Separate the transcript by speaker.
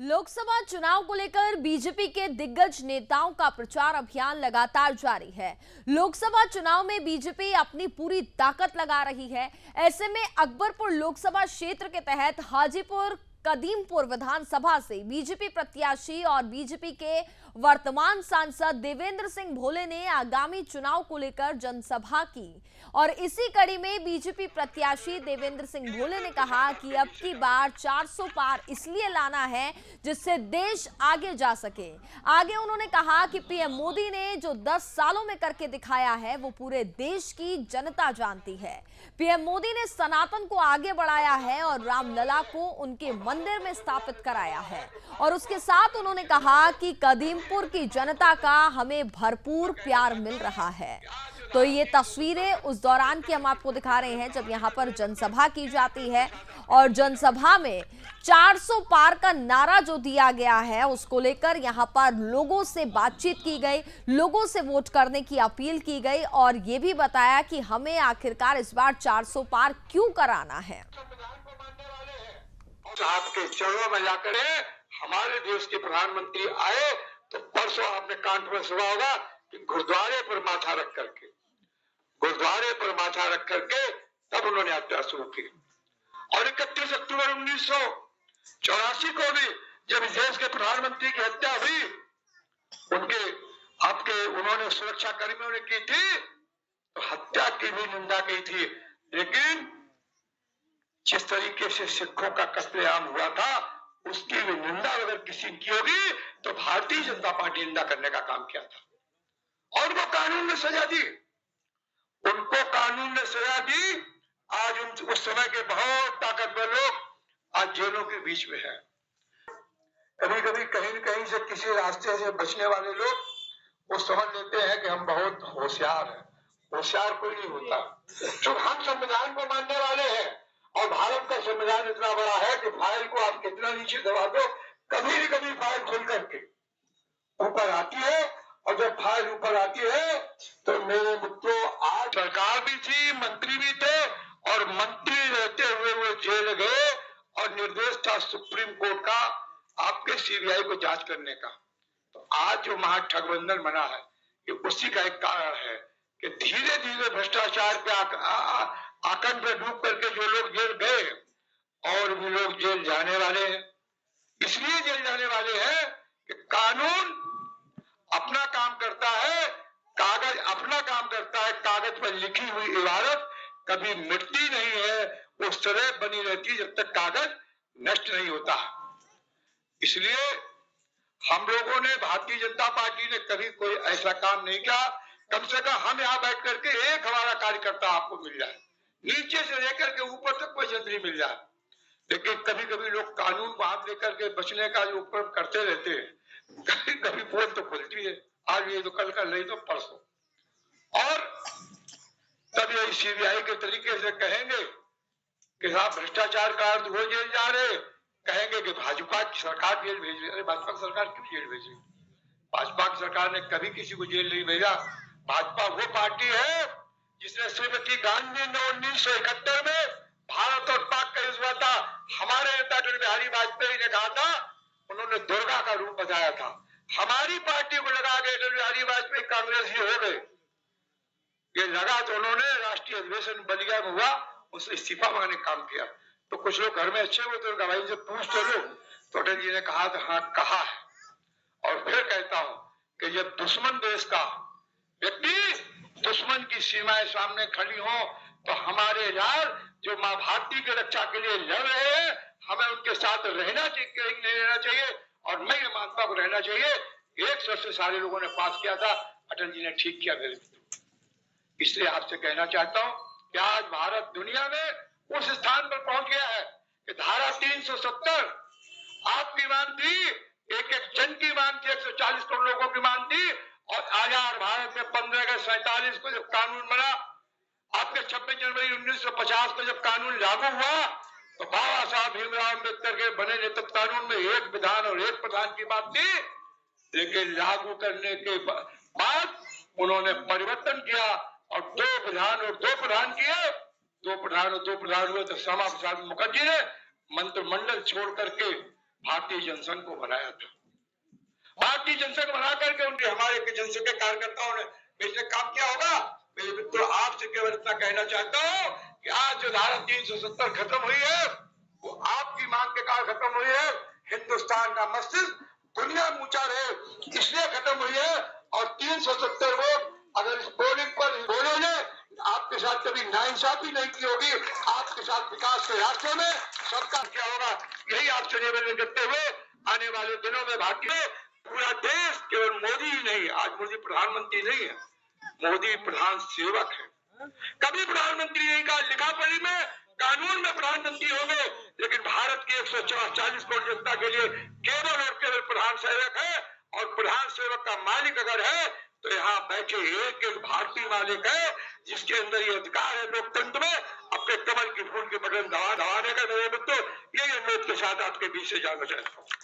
Speaker 1: लोकसभा चुनाव को लेकर बीजेपी के दिग्गज नेताओं का प्रचार अभियान लगातार जारी है। लोकसभा चुनाव में बीजेपी अपनी पूरी ताकत लगा रही है। ऐसे में अकबरपुर लोकसभा क्षेत्र के तहत हाजीपुर कदीमपुर विधानसभा से बीजेपी प्रत्याशी और बीजेपी के वर्तमान सांसद देवेंद्र सिंह भोले ने आगामी चुनाव को लेकर जनसभा की और इसी कड़ी में बीजेपी प्रत्याशी देवेंद्र सिंह भोले ने कहा कि अब की बार 400 पार इसलिए लाना है जिससे देश आगे जा सके। आगे उन्होंने कहा कि पीएम मोदी ने जो 10 सालों में करके दिखाया है वो पूरे देश की जनता जानती है। पीएम मोदी ने सनातन को आगे बढ़ाया है और रामलला को उनके मंदिर में स्थापित कराया है और उसके साथ उन्होंने कहा कि कदीमपुर की जनता का हमें भरपूर प्यार मिल रहा है। तो ये तस्वीरें उस दौरान की हम आपको दिखा रहे हैं जब यहां पर जनसभा की जाती है और जनसभा में 400 पार का नारा जो दिया गया है उसको लेकर यहां पर लोगों से बातचीत की गई, लोगों से वोट करने की अपील की गई और ये भी बताया कि हमें आखिरकार इस बार 400 पार क्यों कराना है।
Speaker 2: आपके चरणों में जाकर हमारे देश के प्रधानमंत्री आए तो परसों आपने कान में सुना होगा कि गुरुद्वारे पर माथा रख करके तब उन्होंने यात्रा शुरू की। और 31 अक्टूबर 1984 को भी जब देश के प्रधानमंत्री की हत्या हुई उन्होंने सुरक्षा कर्मियों ने की थी तो हत्या की भी निंदा की थी, लेकिन जिस तरीके से सिखों का कत्लेआम हुआ था उसकी भी निंदा अगर किसी की होगी तो भारतीय जनता पार्टी निंदा करने का काम किया था और वो कानून ने सजा दी, उनको कानून ने सजा दी। आज उस समय के बहुत ताकतवर लोग आज जेलों के बीच में हैं। कभी कभी कहीं न कहीं से किसी रास्ते से बचने वाले लोग वो समझ लेते हैं कि हम बहुत होशियार हैं। होशियार कोई नहीं होता। जो हम संविधान को मानने वाले हैं और भारत का संविधान इतना बड़ा है कि फाइल को आप कितना नीचे दबा दो कभी न कभी फाइल खुल करके ऊपर आती है और जब फाइल ऊपर आती है तो मेरे मित्रों आज सरकार भी थी, मंत्री भी थे और मंत्री रहते हुए वो जेल गए और निर्देश था सुप्रीम कोर्ट का आपके सीबीआई को जांच करने का। तो आज जो महागठबंधन बना है ये उसी का एक कारण है कि धीरे धीरे भ्रष्टाचार पे आकंठ में डूब करके जो लोग जेल गए और भी लोग जेल जाने वाले हैं। इसलिए जेल जाने वाले हैं कि कानून अपना काम करता है, कागज अपना काम करता है। कागज पर लिखी हुई इबारत कभी मिटती नहीं है, वो सदैव बनी रहती है जब तक कागज नष्ट नहीं होता। इसलिए हम लोगों ने, भारतीय जनता पार्टी ने कभी कोई ऐसा काम नहीं किया। कम से कम हम यहाँ बैठ करके एक हमारा कार्यकर्ता आपको मिल जाए, नीचे से लेकर के ऊपर तक कोई जंतरी मिल जाए। लेकिन कभी कभी लोग कानून को हाथ लेकर के बचने का जो उपयोग करते रहते हैं, कभी कभी फोन तो खुलती है, आज ये तो कल नहीं तो परसों। और तब ये सीबीआई के तरीके से कहेंगे कि साहब भ्रष्टाचार का अर्थ वो जेल जा रहे, कहेंगे कि भाजपा की सरकार जेल भेज रही। अरे भाजपा की सरकार क्यों जेल भेजी? भाजपा की सरकार ने कभी किसी को जेल नहीं भेजा। भाजपा वो पार्टी है जिसने श्रीमती गांधी ने 1971 में भारत और पाक का युद्ध हुआ था, हमारे नेता अटल बिहारी वाजपेयी ने कहा था, उन्होंने दुर्गा का रूप बताया था। हमारी पार्टी को लगा के अटल बिहारी वाजपेयी कांग्रेसी हो गए। ये लगा तो उन्होंने राष्ट्रीय अधिवेशन बलिया में हुआ, उसने इस्तीफा मांगने काम किया। तो कुछ लोग घर में अच्छे हुए तो भाई से पूछ तो लो। तो अटल जी ने कहा था हाँ कहा है। और फिर कहता हूं कि जब दुश्मन देश का व्यक्ति दुश्मन की सीमाएं सामने खड़ी हो तो हमारे यार जो मां भारती की रक्षा के लिए लड़ रहे हैं हमें उनके साथ रहना चाहिए, नहीं रहना चाहिए। और मैं ये मानता हूं रहना चाहिए। 100 से सारे लोगों ने पास किया था, अटल जी ने ठीक किया। इसलिए आपसे कहना चाहता हूं कि आज भारत दुनिया में उस स्थान पर पहुंच गया है कि धारा 370 आपकी मांग थी, एक जन की मांग थी, 140 करोड़ लोगों की मांग थी। और आजाद भारत में 15 अगस्त 47 को जब कानून बना, आपके 26 जनवरी 1950 को जब कानून लागू हुआ तो बाबा साहब भीमराव अम्बेडकर के बने नेतृत्व कानून में एक विधान और एक प्रधान की बात थी, लेकिन लागू करने के बाद उन्होंने परिवर्तन किया और 2 विधान और 2 प्रधान किए। 2 प्रधान हुए तो श्यामा प्रसाद मुखर्जी ने मंत्रिमंडल छोड़ करके भारतीय जनसंघ को बनाया था। भारतीय जनसंघ बना करके उनके हमारे जनसंघ के कार्यकर्ताओं ने इसने काम किया होगा। मेरे मित्रों, आपसे केवल इतना कहना चाहता हूं कि आज जो धारा 370 खत्म हुई है वो आपकी मांग के कारण खत्म हुई है। हिंदुस्तान का मस्तिष्क दुनिया में ऊंचा रहे इसलिए खत्म हुई है। और 370 वोट अगर इस पोलिंग पर बोले ने आपके साथ कभी नाइंसाफी नहीं की होगी, आपके साथ विकास के रास्ते में सबका क्या होगा, यही आपसे निवेदन करते हुए आने वाले दिनों में भारतीय पूरा देश केवल मोदी ही नहीं, आज मोदी प्रधानमंत्री नहीं है, मोदी प्रधान सेवक है। कभी प्रधानमंत्री नहीं कहा, लिखा पढ़ी में कानून में प्रधानमंत्री हो गए, लेकिन भारत की 140 करोड़ जनता के लिए केवल और केवल प्रधान सेवक है। और प्रधान सेवक का मालिक अगर है तो यहाँ बैठे एक एक भारतीय मालिक है, जिसके अंदर ये अधिकार है लोकतंत्र में अपने कमल की फूल के बटन दबाने का। मेरे मित्रों, यही अनुरोध के साथ आपके बीच से जाना चाहता हूँ।